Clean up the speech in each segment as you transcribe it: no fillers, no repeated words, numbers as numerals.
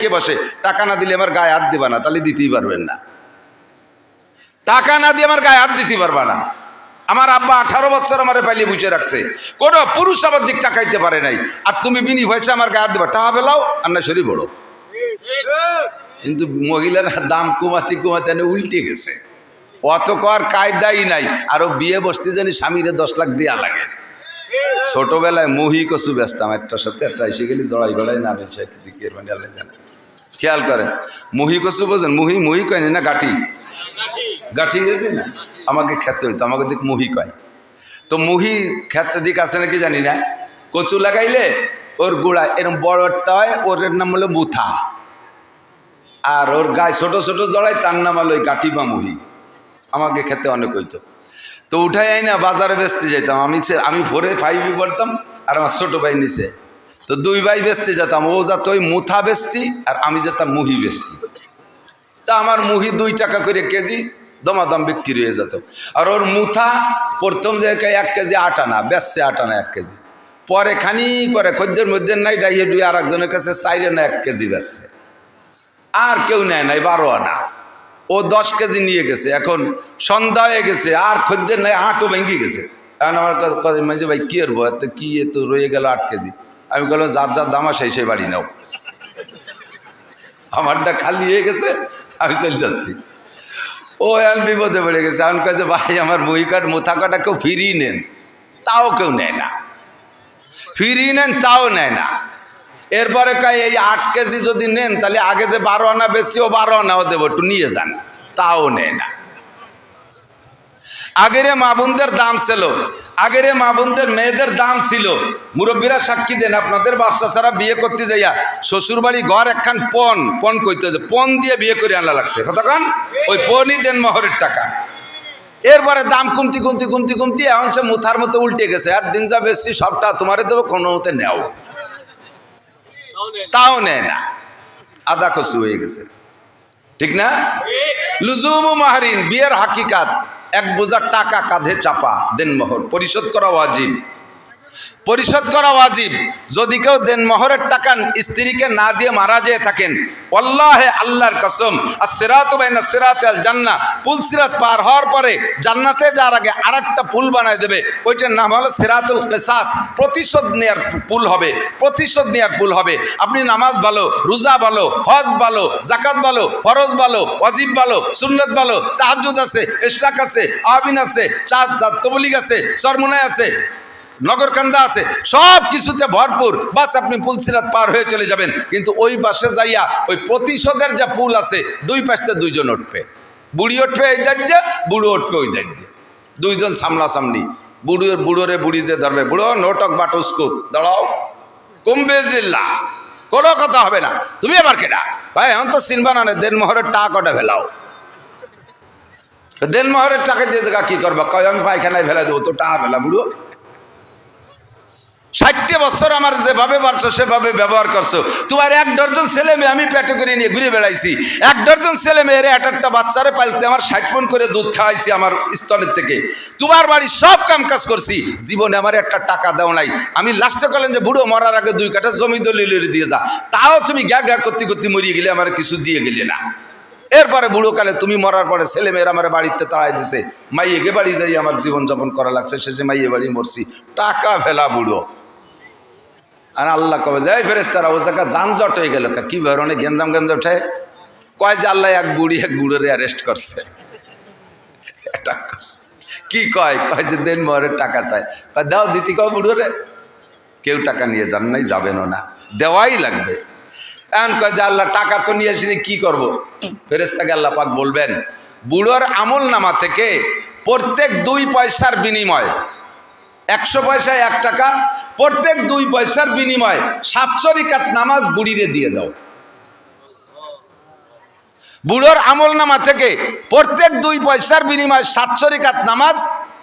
কে বসে টাকা না দিলে আমার গায়ে হাত দিবা না, তাহলে দিতেই পারবেন না। টাকা না দিয়ে আমার গায়ে হাত দিতে পারবা না। আমার আব্বা 18 বছর আমারে পাইলে বুঝে রাখছে, কোনো পুরুষ আমার দিক টাকাইতে পারে নাই। আর তুমি বিনি হয়েছে আমার গায়ে হাত দিবা, টাকা পেলাও আর না শরীর বড়। কিন্তু মহিলারা দাম কমাতে কমাতে উল্টে গেছে, অত কর কায়দাই নাই। আরো বিয়ে বসতে জানি স্বামীরে 10 লাখ দেওয়া লাগে। ছোটবেলায় মুহি কচু বেচতাম, একটার সাথে একটা এসে গেলে জড়াই গড়াই নামে দিকে মানে আল্লাহ জানে। খেয়াল করেন, মুহি কচু বোঝেন? মুহি মুহি কয়নি না গাঠি, গাঠি না আমাকে খেতে হইতো, আমাকে দিক মুহি কয়। তো মুহি খেতে দিক আছে নাকি জানি না। কচু লাগাইলে ওর গোড়া এরকম বড়টা হয়, ওর নাম হলো মুথা। আর ওর গায়ে ছোট ছোট জড়াই, তার নাম হলো ওই গাঠি বা মুহি। আমাকে খেতে অনেক হইতো। তো উঠাই আই না বাজারে বেচতে যেতাম। আমি 4 5 পড়তাম আর আমার ছোট ভাই নিচে। তো 2 ভাই বেচতে যেতাম, ও যাত ওই মুথা বেচতি আর আমি যেতাম মুহি বেচতি। তা আমার মুহি 2 টাকা করে কেজি দমাদম বিক্রি হয়ে যেত। আর ওর মুথা প্রথম যে 1 কেজি 8 আনা বেচছে, 8 আনা 1 কেজি। পরে খানি পরে খদ্দের মধ্যে নাই ডাইয়ে ডুয়ে আর একজনের কাছে 4 আনা 1 কেজি বেচছে। আর কেউ নেয় নাই 12 আনা। ও 10 কেজি নিয়ে গেছে। এখন সন্ধ্যা হয়ে গেছে, আর খদ্দের নাই, হাটও ভেঙে গেছে। এখন আমার কাছে মাঝে ভাই কি করবো, এত কি এত রয়ে গেল 8 কেজি। আমি বললাম যার যার দামা সেই বাড়ি নাও, আমারটা খালি হয়ে গেছে, আমি চলে যাচ্ছি। ও এখন বিপদে পড়ে গেছে। এখন কাছে ভাই আমার মুহিকাট মোথা কাটা কেউ ফিরিয়ে নেন, তাও কেউ নেয় না। ফিরিয়ে নেন তাও নেয় না। এরপরে কয় এই 8 কেজি যদি নেন তাহলে আগে যে 12 আনা বেশি ও 12 আনাও দেবো, একটু নিয়ে যান, তাও নেয় না। আগেরে মা বোনদের দাম ছিল, আগেরে মা বোনদের মেয়েদের দাম ছিল। মুরব্বীরা সাক্ষী দেন, আপনাদের বাচ্চা ছাড়া বিয়ে করতে যাইয়া শ্বশুর বাড়ি ঘর একখান পণ কইতে, পণ দিয়ে বিয়ে করে আনা লাগছে। কতক্ষণ ওই পণই দেন মোহরের টাকা। এরপরে দাম কমতি কমতি কমতি কমতি এখন সে মুথার মতো উল্টে গেছে। আর দিন যা বেশি সবটা তোমারে দেবো, কোনো মতে নেও, তাও নেয় না। আদা কচু হয়ে গেছে, ঠিক না? লুজুমু মাহরিন, বিয়ের হাকিকাত, 1 বোঝা টাকা কাঁধে চাপা, দেনমোহর পরিশোধ করা ওয়াজিব, পরিশোধ করা ওয়াজিব। যদি কেউ দেনমোহরের টাকা স্ত্রীকে না দিয়ে মারা যেয়ে থাকেন, ওয়াল্লাহি আল্লাহর কসম, আস-সিরাতু বাইনা সিরাতি আল জান্নাহ, পুল সিরাত পার হওয়ার পরে জান্নাতে যাওয়ার আগে আরেকটা পুল বানায় দেবে। ওইটার নাম হলো সিরাতুল কিসাস, প্রতিশোধ নেয়ার পুল হবে, প্রতিশোধ নেয়ার পুল হবে। আপনি নামাজ ভালো, রোজা ভালো, হজ ভালো, যাকাত ভালো, ফরজ ভালো, ওয়াজিব ভালো, সুন্নাত ভালো, তাহাজ্জুদ আছে, ইশরাক আছে, আবিন আছে, তাবলীগ আছে, চরমোনাই আছে, নগরকান্দা আছে, সব কিছুতে ভরপুর। বাস আপনি পুল সিরাত পার হয়ে চলে যাবেন। কিন্তু ওই পাশে যাইয়া ওই প্রতিশোধের যে পুল আছে, 2 পাশে 2 জন উঠবে। বুড়ি উঠবে এই দাঁড়িয়ে, বুড়ো উঠবে ওই দাঁড়িয়ে, 2 জন সামনাসামনি। বুড়োরে বুড়ি যে ধরবে, বুড়ো নোটক বাটুস্কুত দাঁড়াও, কুম্বেজিল্লা, কোনো কথা হবে না। তুমি আবার কেনা ভাই, এখন তো চিনবা না, দেনমোহরের টাকা কটা ফেলাও। দেনমোহরের টাকা দিয়ে জায়গা কি করবা? কয় আমি পায়খানায় ফেলা দেবো, তো টাকা ফেলা। বুড়ো 60 বছর আমার যেভাবে পারছো সেভাবে ব্যবহার করছো। তোমার 1 ডজন ছেলে মেয়ে আমি পেটে করে নিয়ে ঘুরে বেড়াইছি। 1 ডজন ছেলে মেয়ের একটা বাচ্চারে পালতে আমার 60 মণ করে দুধ খাওয়াইছি আমার স্তনের থেকে। তোমার বাড়ির সব কাম কাজ করছি, জীবনে আমার একটা টাকা দাও নাই। আমি লাস্টে বললেন যে বুড়ো মরার আগে 2 কাঠা জমি দলিল দিয়ে যা, তাও তুমি গ্যার গ্যার করতে করতে মরিয়ে গেলে, আমার কিছু দিয়ে গেলে না। এরপরে বুড়ো কালে তুমি মরার পরে ছেলে মেয়েরা আমার বাড়িতে তাড়াই দিছে, মাইয়েকে বাড়ি যাই আমার জীবনযাপন করা লাগছে, শেষে মাইয়ে বাড়ি মরছি। টাকা ফেলা বুড়ো। আর আল্লাহ কবে যায় ফেরেশতারা ও জায়গা যানজট হয়ে গেল, কি ধরনের গেঞ্জাম গেঞ্জ ওঠে। কয় যে আল্লাহ এক বুড়োরে অ্যারেস্ট করছে। কি কয় যে দেনমোহরের টাকা চায়। কয় দাও দিতি, কয় বুড়োরে কেউ টাকা নিয়ে যান নাই, যাবেনও না, দেওয়াই লাগবে। এখন কয় যে আল্লাহ টাকা তো নিয়ে আসিনি, কি করবো? ফেরেশতাকে আল্লাহ পাক বলবেন, বুড়োর আমল নামা থেকে প্রত্যেক 2 পয়সার বিনিময়, 100 পয়সায় 1 টাকা, প্রত্যেক 2 পয়সার বিনিময়ে 700 রাকাত নামাজ বুড়িরে দিয়ে দাও। বুড়োর আমল নামা থেকে প্রত্যেক 2 পয়সার বিনিময়ে 700 রাকাত নামাজ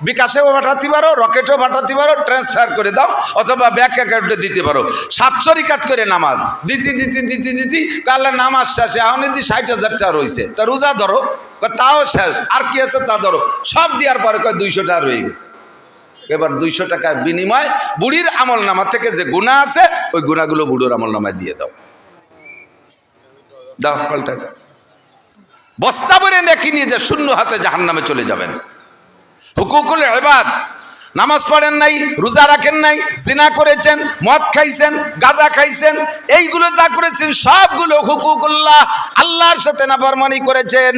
বিকাশেও পাঠাতে পারো, রকেটেও পাঠাতে পারো, ট্রান্সফার করে দাও, অথবা ব্যাংক অ্যাকাউন্টে দিতে পারো। 700 রাকাত করে নামাজ দিতি কালে নামাজ শেষে এখন যদি 60,000 টাকা রয়েছে, তা রোজা ধরো, তাও শেষ, আর কি আছে তা ধরো, সব দেওয়ার পরে 200 টাকা রয়ে গেছে। এবার 200 টাকার বিনিময় বুড়ির আমল নামা থেকে যে গুনাহ আছে, ওই গুনাহগুলো বুড়োর আমল নামায় দিয়ে দাও। দাও পাল্টাই দাও। বস্তা ভরে নেকি নিয়ে যে শূন্য হাতে জাহান্নামে চলে যাবেন। হুকুকুল ইবাদ, নামাজ পড়েন নাই, রোজা রাখেন নাই, জিনা করেছেন, মদ খাইছেন, গাঁজা খাইছেন, এইগুলো যা করেছেন সবগুলো হুকুকুল্লাহ, আল্লাহর সাথে নাফরমানি করেছেন।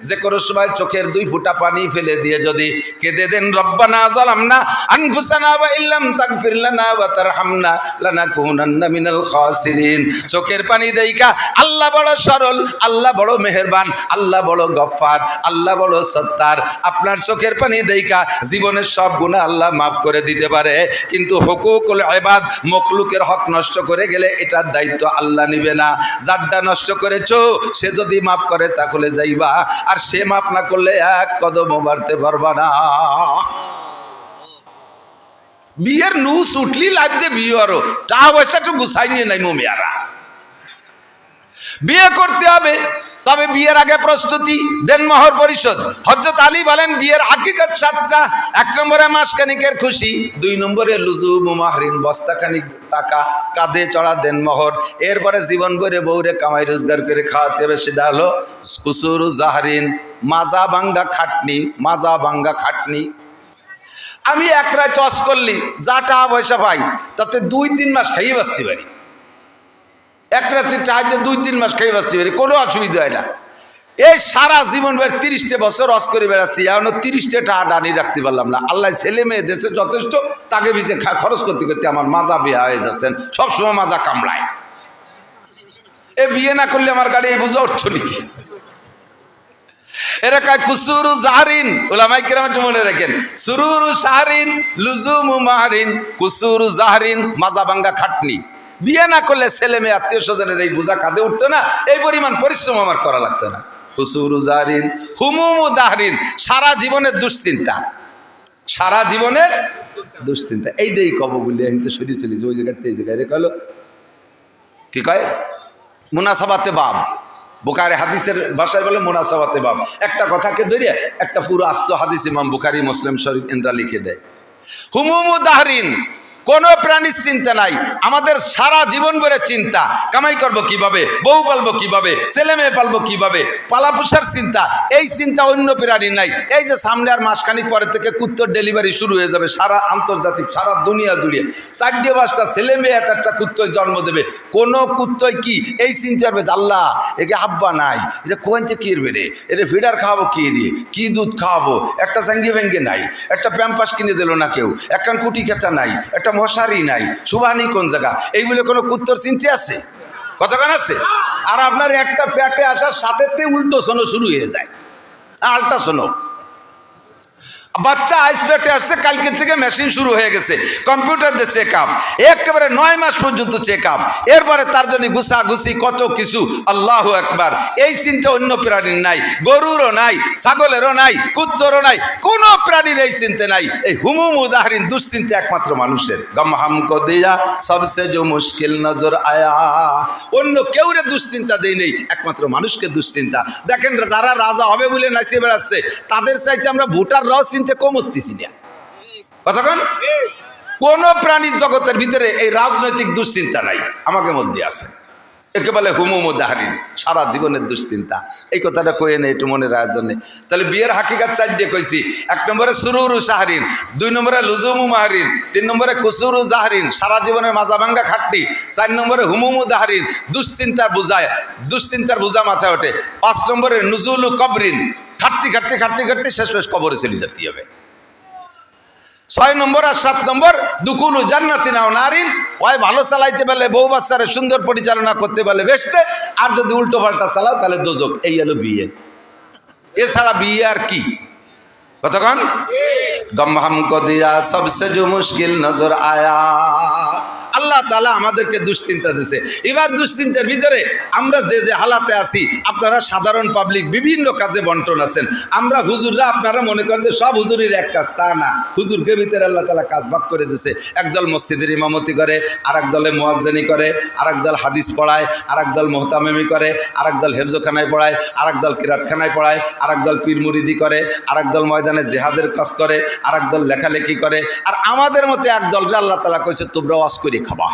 যে কোনো সময় চোখের 2 ফোঁটা পানি ফেলে দিয়ে যদি কেঁদে দেন, রব্বানা যালামনা আনফুসানা ওয়া ইল্লাম তাগফির লানা ওয়া তারহামনা লানাকুনান্না মিনাল খাসিরিন। চোখের পানি দেইকা আল্লাহ বড় সরল, আল্লাহ বড় মেহেরবান, আল্লাহ বড় গফফার, আল্লাহ বড় সত্তার। আপনার চোখের পানি দেইকা জীবনের সব গুনাহ আল্লাহ মাফ করে দিতে পারে। কিন্তু হুকুকুল ইবাদ, মখলুকের হক নষ্ট করে গেলে এটার দায়িত্ব আল্লাহ নিবে না। যারটা নষ্ট করেছো সে যদি মাফ করে তাহলে যাইবা, আর সে মাফ না করলে এক কদমও বাড়তে পারবা না। বিয়ের নুস উঠলি লাগতে বিয়ে আরো টাকা পয়সাটু গুছাই নিয়ে নাই মেয়ারা। বিয়ে করতে হবে, তবে বিয়ের আগে প্রস্তুতি দেন, মোহর পরিশোধ। হযরত আলী বলেন বিয়ের হাকিকত 7টা। 1 নম্বরে মাসখানিকের খুশি, 2 নম্বরে লুজুমু মাহরিন, বস্তাখানিক টাকা কাঁধে চড়া দেন মোহর। এরপরে জীবন ভরে বউরে কামাই রোজগার করে খাওয়াতে হবে, সেটা হলো কুসুরু জাহরিন, মাজা ভাঙ্গা খাটনি। মাজা ভাঙ্গা খাটনি। আমি এক রাত টস করলি যা টাকা পয়সা পাই তাতে 2-3 মাস খাইয়ে বাঁচতে পারি। এক রাত্রি টাকা 2-3 মাস খাইয়ে বাঁচতে পারি, কোনো অসুবিধা হয় না। এই সারা জীবন 30টা বছর অস করে বেড়াচ্ছি, এখনো 30টা টাকা ডানি রাখতে পারলাম না। আল্লাহ ছেলে মেয়ে দেশে যথেষ্ট, তাকে পিছিয়ে খরচ করতে করতে আমার মাজা বিয়া হয়ে যাচ্ছেন, সবসময় মাজা কামড়ায়। এ বিয়ে না করলে আমার গাড়ি এই বুঝা উঠছ নাকি? এরা কয় কুসুরু জাহরিন, উলামায়ে কেরাম একটু মনে রাখেন, সুরুরু শাহরিন লুজুমু মাহরিন, কুসুরু জাহরিন মাজা ভাঙ্গা খাটনি। বিয়ে না করলে ছেলে মেয়ে আত্মীয় স্বজনের এই বোঝা কাঁধে উঠতো না, এই পরিমাণ পরিশ্রম আমার করা লাগতো না। কুসুরু জাহরিন হুমুমু দাহরিন, সারা জীবনের দুশ্চিন্তা, সারা জীবনের দুশ্চিন্তা। এইটাই কব বলি আমি তো সরিয়ে চলেছি ওই জায়গাতে, এই জায়গায় রেখে কি কয় মুনাসাবাতে বাব, বুখারী হাদিসের ভাষায় বলে মুনাসাবাতে বাব। একটা কথাকে ধরে একটা পুরো আস্ত হাদিস ইমাম বুখারী মুসলিম শরীফ এনরা লিখে দেয়। হুমুমু দাহরিন, কোনো প্রাণীর চিন্তা নাই, আমাদের সারা জীবন ভরে চিন্তা, কামাই করব কিভাবে, বউ পালবো কিভাবে, ছেলে মেয়ে পালবো কিভাবে, পালা পোষার চিন্তা। এই চিন্তা অন্য প্রাণীর নাই। এই যে সামনে আর মাসখানিক পরে থেকে কুত্তর ডেলিভারি শুরু হয়ে যাবে, সারা আন্তর্জাতিক, সারা দুনিয়া জুড়ে 4-5টা ছেলে মেয়ে একটা কুত্তয় জন্ম দেবে। কোনো কুত্তয় কি এই চিন্তা করবে আল্লাহ একে আব্বা নাই, এটা কোন থেকে কিনবে রে, এটা ফিডার খাওয়াবো কি রে, কি দুধ খাওয়াবো, একটা জাঙ্গি ভেঙ্গে নাই, একটা প্যাম্পাস কিনে দিল না কেউ, একখান কুটি খেতা নাই, একটা মশারি নাই, সুবানি কোন জায়গা, এইগুলো কোনো কুত্তর চিন্তা আছে? কতক্ষণ আছে? আর আপনার একটা পেটে আসার সাথে উল্টো শোনো শুরু হয়ে যায়, আলটা শোনো। বাচ্চা আইস পেটে আসছে, কালকে থেকে মেশিন শুরু হয়ে গেছে, কম্পিউটার দিয়ে চেক আপ, একেবারে 9 মাস পর্যন্ত চেক আপ, এরপরে তার জন্য ঘুষাঘুষি কত কিছু। আল্লাহু আকবার। এই চিন্তা অন্য প্রাণীর নাই, গরুরও নাই, ছাগলেরও নাই, কুত্তরও নাই, কোনো প্রাণীর এই চিন্তা নাই। এই হুমুম উদাহরণ দুশ্চিন্তা একমাত্র মানুষের। গম হামকো দিয়া সবসে যে মুশকিল নজর আয়া, অন্য কেউরে দুশ্চিন্তা দেই নেই, একমাত্র মানুষকে দুশ্চিন্তা। দেখেন যারা রাজা হবে বলে নাচিয়ে বেড়াচ্ছে, তাদের চাইতে আমরা ভোটার রাও চিন্তা কমতেছি না। কতক্ষণ? কোন প্রাণীর জগতের ভিতরে এই রাজনৈতিক দুশ্চিন্তা নাই, আমাকে মধ্যে আছে। একে বলে হুমুম দাহরিন, সারা জীবনের দুশ্চিন্তা। এই কথাটা কয়ে নেই একটু মনে রাখার জন্য। তাহলে বিয়ের হাকিকাত 4টে কইছি। 1 নম্বরে সুরুরু শাহরিন, 2 নম্বরে লুজুমু মাহরিন, 3 নম্বরে কুসুরু জাহরিন, সারা জীবনের মাজা ভাঙ্গা খাটনি, 4 নম্বরে হুমুমু দাহরিন, দুশ্চিন্তার বোঝায়, দুশ্চিন্তার বোঝা মাথায় ওঠে, 5 নম্বরে নুজুলু কবরিন, খাটতে খাটতে খাটতে খাটতে শেষ কবরে চলে যেতে হবে। 6 নম্বর আর 7 নম্বর দুকুলু জান্নাতিন আও নারিন, ওই ভালো চালাইতে পারলে বউ বাচ্চারে সুন্দর পরিচালনা করতে পারলে বেহেশতে, আর যদি উল্টো পাল্টা চালাও তাহলে দোজক। এই হলো বিয়ে। এছাড়া বিয়ে আর কি? কতক্ষণ? গম হামকো দিয়া সবসে যে মুশকিল নজর আয়া। আল্লাহ তাআলা আমাদেরকে দুশ্চিন্তা দিয়েছে। এবার দুশ্চিন্তার ভিতরে আমরা যে যে হালাতে আছি, আপনারা সাধারণ পাবলিক বিভিন্ন কাজে বন্টন আছেন। আমরা হুজুররা, আপনারা মনে করেন যে সব হুজুরের এক কাজ, তা না। হুজুরকে ভিতরে আল্লাহ তাআলা কাজ ভাগ করে দিয়েছে। একদল মসজিদের ইমামতি করে, আরেক দলে মুয়াজ্জিনি করে, আরেক দল হাদিস পড়ায়, আরেক দল মুহতামিমি করে, আরেক দল হেফজখানায় পড়ায়, আরেক দল কিরাতখানায় পড়ায়, আরেক দল পীর মুরিদি করে, আরেক দল ময়দানে জিহাদের কাজ করে, আরেক দল লেখালেখি করে। আর আমাদের মতে এক দলকে আল্লাহ তাআলা কইছে তোমরা ওয়াজ করে খাবা।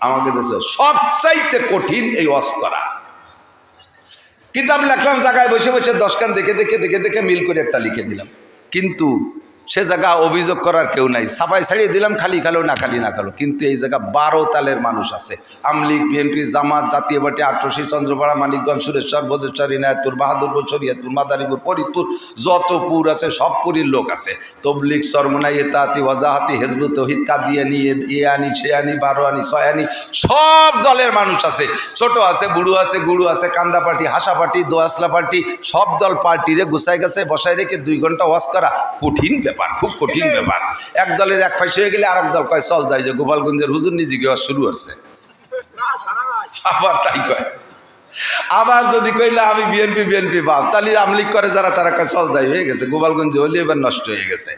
আমাকে দেশে সবচাইতে কঠিন এই ওয়াজ করা। কিতাব লিখলাম, জায়গায় বসে বসে 10 খান দেখে দেখে দেখে দেখে মিল করে একটা লিখে দিলাম, কিন্তু সে জায়গা অভিযোগ করার কেউ নাই, ছাপাই ছাড়িয়ে দিলাম, খালি খালো না খালি না খালো। কিন্তু এই জায়গা 12 তালের মানুষ আছে, আমলিগ, বিএনপি, জামাত, জাতীয় পার্টি, আটরশি, চন্দ্রপাড়া, মানিকগঞ্জ, সুরেশ্বর, বজেশ্বর, ইনায়তপুর, বাহাদুরপুর, শরীয়তপুর, মাদারীপুর, ফরিদপুর, যত পুর আছে সব পুরীর লোক আছে। তবলিগ, সরমনাই, এতাহাতি, ওয়াজাহাতি, হেজবুত তৌহিদ, কাদিয়ানি, ইয়ানি, শেয়ানি, বারোয়ানি, ছয়ানি, সব দলের মানুষ আছে, ছোট আছে, বুড়ো আছে, গুড়ু আছে, কান্দা পার্টি, হাসা পার্টি, দোয়াসলা পার্টি, সব দল পার্টিরে গুছাই গেছে বসায় রেখে 2 ঘন্টা ওয়াজ করা কঠিন ব্যাপার, খুব কঠিন ব্যাপার। এক দলের এক পাশে হয়ে গেলে আরেক দল কয় চল যাই, যে গোপালগঞ্জের হুজুর নিজে গিয়ে শুরু হচ্ছে, আবার তাই কয়। আবার যদি কইলে আমি বিএনপি ভাব, তাহলে আমলিগ করে যারা তারা কয় চল যাই, হয়ে গেছে গোপালগঞ্জে হলে এবার নষ্ট হয়ে গেছে।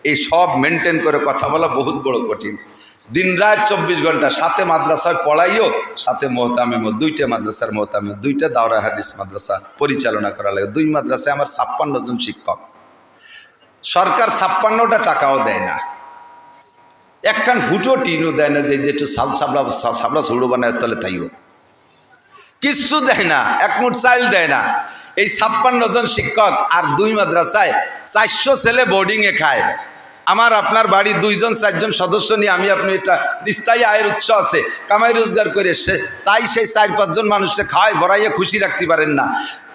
এই সব মেনটেন করে কথা বলা বহুত বড় কঠিন। দিন রাত 24 ঘন্টা, সাথে মাদ্রাসায় পড়াইও, সাথে মোহতামিম, 2টা মাদ্রাসার মোহতামিম, 2টা দাওরা হাদিস মাদ্রাসা পরিচালনা করা লাগে। 2 মাদ্রাসায় আমার 56 জন শিক্ষক। সরকার 56টা টাকাও দেয় না, একখান ফুটো টিনও দেয় না যে একটু সাবলা ছুড়ো বানায় তাহলে তাইও কিচ্ছু দেয় না, 1 মুঠ চাইল দেয় না। এই 56 জন শিক্ষক আর 2 মাদ্রাসায় 400 ছেলে বোর্ডিংয়ে খায়। আমার আপনার বাড়ি 2 জন 4 জন সদস্য নিয়ে আমি আপনি এটা স্থায়ী আয়ের উৎস আছে, কামাই রোজগার করে তাই সেই 4-5 জন মানুষকে খাওয়াই ভরাইয়ে খুশি রাখতে পারেন না।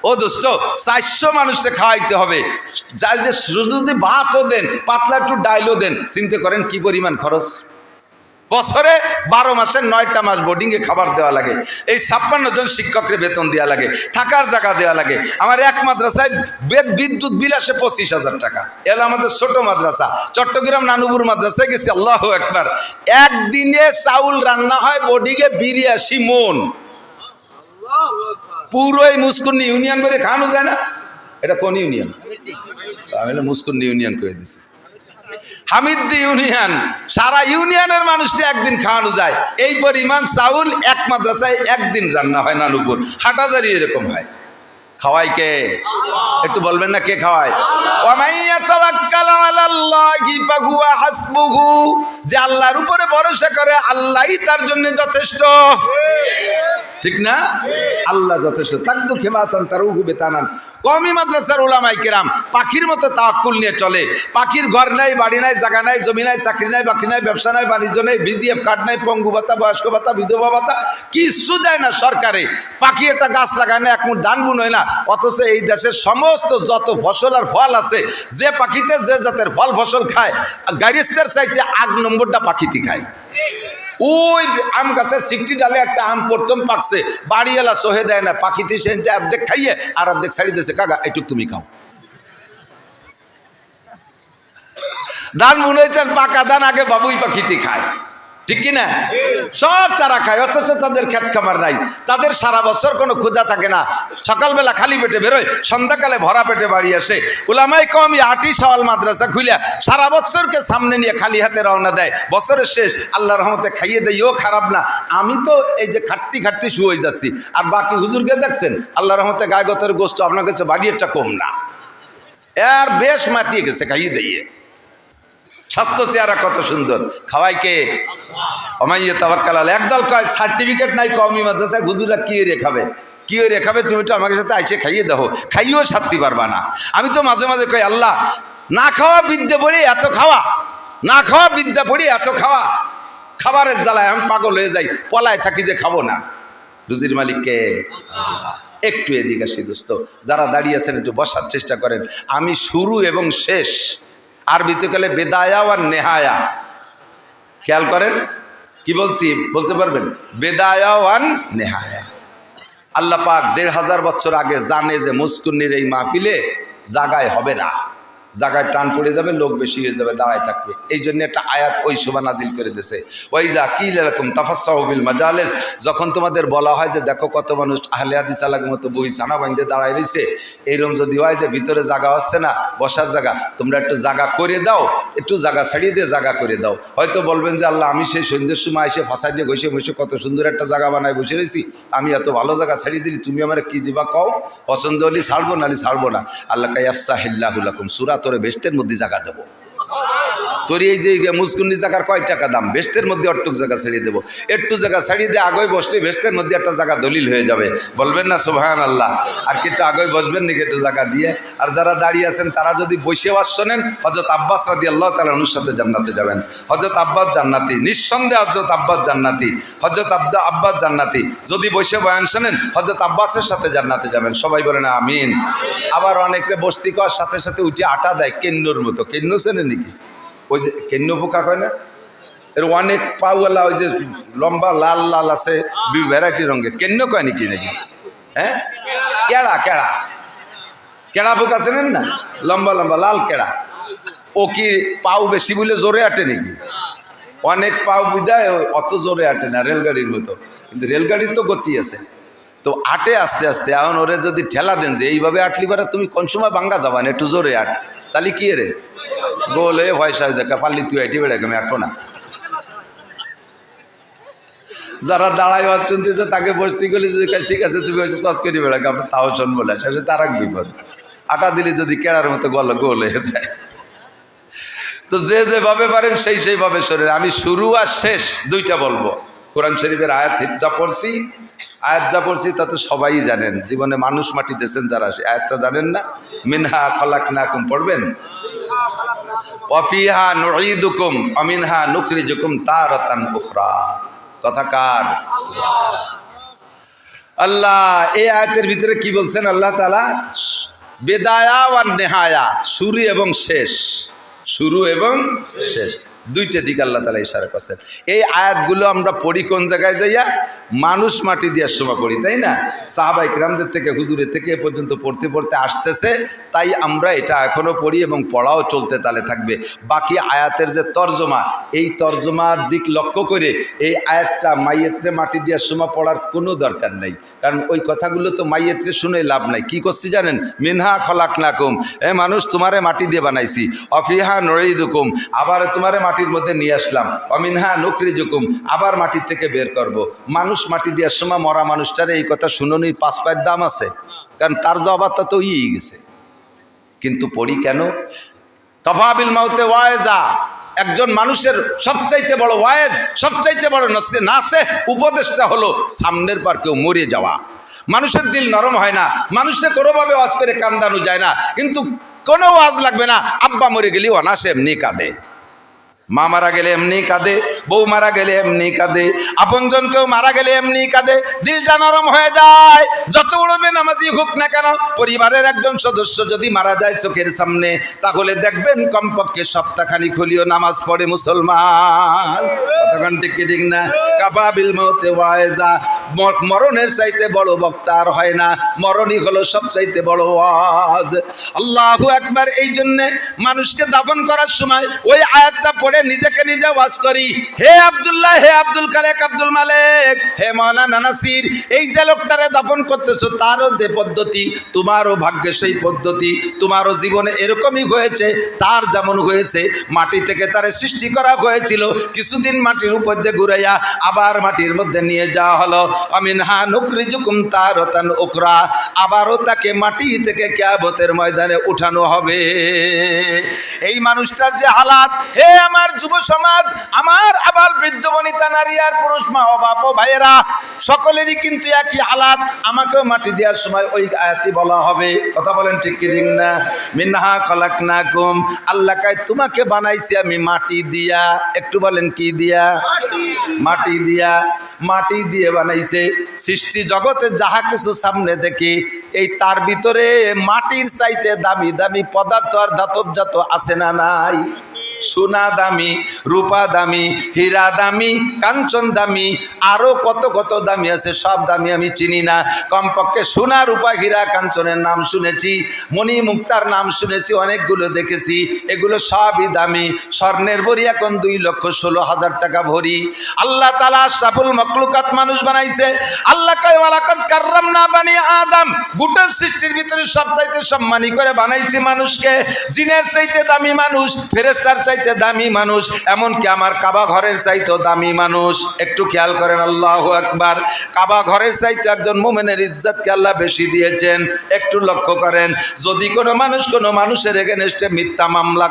ও দোস্ত, 400 মানুষকে খাওয়াইতে হবে, যার যে শুধু যদি ভাতও দেন, পাতলা একটু ডাইলও দেন, চিন্তা করেন কি পরিমাণ খরচ। বছরে 12 মাসের 9টা মাস বোর্ডিংয়ে খাবার দেওয়া লাগে। এই 56 জন শিক্ষকের বেতন দেওয়া লাগে, থাকার জায়গা দেওয়া লাগে। আমার এক মাদ্রাসায় বিদ্যুৎ বিল আসে 25,000 টাকা। এলা আমাদের ছোট মাদ্রাসা। চট্টগ্রাম নানুপুর মাদ্রাসায় গেছি, আল্লাহু আকবার, একদিনে চাউল রান্না হয় বোর্ডিংয়ে 82 মন। পুরোই মুস্কুন্নি ইউনিয়ন বলে খাওয়ানো যায় না। এটা কোন ইউনিয়ন? আমি মুস্কুন্নি ইউনিয়ন করে দিছি, হামিদ্দি ইউনিয়ন। সারা ইউনিয়নের মানুষকে একদিন খাওয়ানো যায়। এই পরিমাণ চাউল এক মাদ্রাসায় একদিন রান্না হয়। নানুপুর, হাটাজারি এরকম হয়। খাওয়াই কে? একটু বলবেন না কে খাওয়ায়? যে আল্লাহর উপরে ভরসা করে আল্লাহই তার জন্য যথেষ্ট, ঠিক না? আল্লাহ যথেষ্ট। তাকদু খেমাসান তারুহু বেতানান। কওমি মাদ্রাসার উলামায়ে কেরাম পাখির মতো তাওয়াক্কুল নিয়ে চলে। পাখির ঘর নাই, বাড়ি নাই, জায়গা নাই, জমি নাই, চাকরি নাই, বাকি নাই, ব্যবসা নাই, বাণিজ্য নাই, বিজিএফ কার্ড নাই, পঙ্গু ভাতা, বয়স্ক ভাতা, বিধবা ভাতা কিছু দেয় না সরকারে। পাখি একটা গাছ লাগায় না, এক মুঠ ধান বুনয় না। অথচ এই দেশের সমস্ত যত ফসল আর ফল আছে, যে পাখিতে যে জাতের ফল ফসল খায়, গারিস্তের চাইতে 8 নম্বরটা পাখিতে খায়। ওই আম গাছের সিকটি ডালে একটা আম প্রথম পাকছে, বাড়িওয়ালা সহে দেয় না, পাখিতে সে অর্ধেক খাইয়ে আর অর্ধেক ছাড়ি দিয়েছে, কাকা এটুক তুমি খাও। ধান বুনেছেন, পাকা ধান আগে বাবুই পাখিতে খায়, ঠিক কিনা? সব তারা খায়, অথচ তাদের ক্ষেত খামার নাই। তাদের সারা বছর কোনো ক্ষুধা থাকে না। সকালবেলা খালি পেটে বেরোয়, সন্ধ্যাকালে ভরা পেটে বাড়ি আসে। উলামায়ে কেরাম আটি সওয়াল মাদ্রাসা খুলিয়া সারা বছরকে সামনে নিয়ে খালি হাতে রওনা দেয়। বছরের শেষ আল্লাহর রহমতে খাইয়ে দেয়, ও খারাপ না। আমি তো এই যে খাটতি খাটতি শুয়ে যাচ্ছি, আর বাকি হুজুরকে দেখছেন আল্লাহর রহমতে গায়ে গতর গোস্ত আপনার কাছে বাড়িটা কম না, এর বেশ মাতিয়ে গেছে খাইয়ে দিয়ে। স্বাস্থ্য চেহারা কত সুন্দর, খাওয়াই কে? ওমাইয়া তাওয়াক্কাল আলাইহি। একদল কয় সার্টিফিকেট নাই কওমি মাদ্রাসায়, হুজুররা কি রেখাবে, কি রেখাবে? তুমি তো আমাকে সাথে আইসে খাইয়ে দাও, খাইয়েও শান্তি পারবা না। আমি তো মাঝে মাঝে কই, আল্লাহ না খাওয়া বিদ্যা পড়ি এত খাওয়া, না খাওয়া বিদ্যা পড়ি এত খাওয়া, খাবারের জ্বালায় আমি পাগল হয়ে যাই, পলায় থাকি যে খাবো না। রুজির মালিককে একটু এদিকে আসি দোস্ত, যারা দাঁড়িয়ে আছেন একটু বসার চেষ্টা করেন। আমি শুরু এবং শেষ, আরবিতে গেলে বেদায়া আর নেহায়া, খেয়াল করেন কি বলছি, বলতে পারবেন? বেদায়া আর নেহায়া। আল্লাহ পাক 1500 বছর আগে জানে যে মুস্কুন্নির এই মাহফিলে জাগায় হবে না, জায়গায় টান পড়ে যাবে, লোক বেশি হয়ে যাবে, দাঁড়ায় থাকবে। এই জন্য একটা আয়াত ওই শোভা নাজিল করে দিয়েছে, ওয়াইজা কিলা লাকুম তাফাসসাহু বিল মাজালিস। যখন তোমাদের বলা হয় যে দেখো কত মানুষ আহলে হাদিস আলাগের মতো বই ছানা বাঁধে দাঁড়ায় রয়েছে, এইরকম যদি হয় যে ভিতরে জায়গা হচ্ছে না, বসার জায়গা, তোমরা একটু জায়গা করে দাও, একটু জায়গা ছাড়িয়ে দিয়ে জায়গা করে দাও। হয়তো বলবেন যে আল্লাহ আমি সেই সন্ধ্যের সময় এসে ফাঁসাই দিয়ে ঘষে বসে কত সুন্দর একটা জায়গা বানায় বসে রয়েছি, আমি এত ভালো জায়গা ছাড়িয়ে দিলি, তুমি আমার কি দিবা কও? পছন্দ হলে ছাড়বো, নাহলে ছাড়বো না। আল্লাহ কাইয়াফসাহিল্লাহু লাকুম, সূরা তোরে বেহেশতের মধ্যে জায়গা দেবো। তোর এই যে মুসকুন্নি জায়গার কয় টাকা দাম, বেস্তের মধ্যে অট্টুক জায়গা ছাড়িয়ে দেবো, একটু জায়গা ছাড়িয়ে দিয়ে আগে বসলে বেস্তের মধ্যে একটা জায়গা দলিল হয়ে যাবে, বলবেন না সুবহানাল্লাহ? আর কি একটু আগে বসবেন নাকি একটু জায়গা দিয়ে? আর যারা দাঁড়িয়ে আছেন তারা যদি বসে ওয়াজ শোনেন, হযরত আব্বাস রাদিয়াল্লাহু তাআলা আনহুর সাথে জান্নাতে যাবেন। হযরত আব্বাস জান্নাতি, নিঃসন্দেহে হযরত আব্বাস জান্নাতি, হযরত আব্বাস জান্নাতি। যদি বসে বয়ান শোনেন হযরত আব্বাসের সাথে জান্নাতে যাবেন। সবাই বলেন আমিন। আবার অনেকে বস্তি করার সাথে সাথে উঠে আটা দেয় কেন্নুর মতো। কেন্নু চেনেন নাকি? ওই যে কেন্নু পোকা কয় না, এর অনেক পাওয়ালা, ওই যে লম্বা লাল লাল আছে ভ্যারাইটি রঙের, কেন্নু কয় নাকি নাকি? হ্যাঁ, কেড়া কেড়া কেড়া পোকা চেনেন না? লম্বা লম্বা লাল কেড়া। ও কি পাও বেশি বলে জোরে আটে নাকি? অনেক পাও বিদায় অত জোরে আটে না, রেলগাড়ির মতো। কিন্তু রেলগাড়ির তো গতি আছে, তো আটে আস্তে আস্তে। এখন ওরে যদি ঠেলা দেন যে এইভাবে আটলি পারে তুমি কোন সময় ভাঙ্গা যাবা না, একটু জোরে আট, তাহলে কি রে গোল হয়ে ভয়সা হয়ে যায়, পারলি তুই আইটি বেড়ে আমি আটবো না। যারা দাঁড়ায় ওয়াজ শুনতেছে তাকে বসতি গেলে যদি ঠিক আছে তুমি হয়েছে কষ্ট করে বেড়া, আপনার তাও শোন বলে শেষে তার এক বিপদ। আটা দিলে যদি কেড়ার মতো গোল হয়ে যায়। তো যে যেভাবে পারেন সেইভাবে শোনেন। আমি শুরু আর শেষ দুইটা বলবো। কোরআন শরীফের আয়াত যা পড়ছি তা তো সবাই জানেন। জীবনে মানুষ মাটি দিয়েছেন যারা, আয়াতটা জানেন না? মিনহা খালাকনাকুম পড়বেন, ওয়াফিহা নুঈদুকুম ওয়া মিনহা নুখরিজুকুম তারাতান উখরা। কথা কার? আল্লাহ এই আয়াতের ভিতরে কি বলছেন? আল্লাহ তাআলা বেদায়া ওয়া নেহায়া, শুরু এবং শেষ, শুরু এবং শেষ দুইটা দিক আল্লাহ তাআলা ইশারা করছেন। এই আয়াতগুলো আমরা পড়ি কোন জায়গায় যাইয়া? মানুষ মাটি দেওয়ার সময় পড়ি, তাই না? সাহাবায়ে কিরামদের থেকে, হুজুরের থেকে এ পর্যন্ত পড়তে পড়তে আসতেছে, তাই আমরা এটা এখনও পড়ি এবং পড়াও চলতে তালে থাকবে। বাকি আয়াতের যে তর্জমা, এই তর্জমার দিক লক্ষ্য করে এই আয়াতটা মাইয়েতরে মাটি দেওয়ার সময় পড়ার কোনো দরকার নেই, কারণ ওই কথাগুলো তো মাইয়েতরে শুনে লাভ নাই। কি করছি জানেন? মিনহা খলাকনাকুম, এ মানুষ তোমারে মাটি দিয়ে বানাইছি, অফিহা নুঈদুকুম, আবার তোমারে মাটির মধ্যে নিয়ে আসলাম, অমিনহা নুখরিজুকুম, আবার মাটির থেকে বের করব। মানুষ মাটি দেওয়ার সময় মরা মানুষটারে এই কথা শুনুনি 5 পায়ের দাম আছে, কারণ তার জবাবটা তো ইয়ে গেছে। কিন্তু পড়ি কেন? কাফা বিল মাউতে ওয়াইজা, একজন মানুষের সবচাইতে বড় ওয়াইজ, সবচাইতে বড় নাসে উপদেশটা হলো সামনের পর কেউ মরে যাওয়া। মানুষের দিল নরম হয় না, মানুষের কোনোভাবে ওয়াজ করে কান্দানো যায় না, কিন্তু কোনো ওয়াজ লাগবে না। আব্বা মরে গেলেও অনাসে এমনি কাঁদে, মা মারা গেলে এমনি কাঁদে, বউ মারা গেলে এমনি কাঁদে, আপনজন কেউ মারা গেলে এমনি কাঁদে, দিলটা নরম হয়ে যায়। যত বড় বেনামাজি হোক না কেন, পরিবারের একজন সদস্য যদি মারা যায় চোখের সামনে, তাহলে দেখবেন কমপক্ষে সপ্তাহখানিক হলিও নামাজ পড়ে মুসলমান। কতক্ষণ ঠিক না? কাফা বিল মাউতে ওয়াইজা, মরণের চাইতে বড় বক্তা আর হয় না, মরণই হলো সবচাইতে বড় ওয়াজ। আল্লাহু আকবার। এই জন্য মানুষকে দাফন করার সময় ওই আয়াতটা পড়ে নিজেকে নিজে ওয়াজ করি, হে আব্দুল্লাহ, হে আব্দুল খালেক, আব্দুল মালেক, হে মাওলানা নাসির, এই যে লোকটারে দাফন করতেছো তারও যে পদ্ধতি, তোমারও ভাগ্যে সেই পদ্ধতি, তোমারও জীবনে এরকমই হয়েছে, তার যেমন হয়েছে। মাটি থেকে তারে সৃষ্টি করা হয়েছিল, কিছুদিন মাটির উপর দিয়ে ঘুরাইয়া আবার মাটির মধ্যে নিয়ে যাওয়া হলো, আমিনহা নুখরিজুকুম তারাতান উখরা, আবারও তাকে মাটি থেকে কিয়ামতের ময়দানে উঠানো হবে। এই মানুষটার যে হালাত, হে আমার যুব সমাজ, আমার আবাল বৃদ্ধ বনিতা, নারী আর পুরুষ, মা ও বাপ ও ভাইয়েরা, সকলেরই কিন্তু একই হালাত। আমাকেও মাটি দেওয়ার সময় ওই আয়াতই বলা হবে। কথা বলেন ঠিক কি ঠিক না? মিনহা খলাকনাকুম, আল্লাহ কয় তোমাকে বানাইছি আমি মাটি দিয়া। একটু বলেন কি দিয়া? মাটি দিয়া। মাটি দিয়ে বানাইছে। সৃষ্টি জগতে যাহা কিছু সামনে দেখি, এই তার ভিতরে মাটির চাইতে দামি দামি পদার্থ আর ধাতব জাত আছে না নাই? সোনা দামি, রূপা দামি, হীরা দামি, কাঞ্চন দামি, আরো কত কত দামি আছে, সব দামি আমি চিনি না। কমপক্ষে সোনা, রূপা, হীরা, কাঞ্চনের নাম শুনেছি, মণি মুক্তার নাম শুনেছি, অনেকগুলো দেখেছি, এগুলো সবই দামি। স্বর্ণের ভরি এখন 2,16,000 টাকা ভরি। আল্লাহ তাআলা আশরাফুল মাখলুকাত মানুষ বানাইছে। আল্লাহ কয় ওয়ালাকাদ কাররামনা বানি আদম, গোটা সৃষ্টির ভিতরে সবচাইতে সম্মানী করে বানাইছি মানুষকে। জিনের চাইতে দামি মানুষ, ফেরেশতার চাইতে দামি মানুষ, এমনকি আমার কাবা ঘরের চাইতেও দামি মানুষ। একটু খেয়াল করেন, আল্লাহু আকবার। কাবা ঘরের চাইতে একজন মুমিনের ইজ্জতকে আল্লাহ বেশি দিয়েছেন। একটু লক্ষ্য করেন, যদি কোনো মানুষ কোনো মানুষের এগেনস্টে মিথ্যা মামলা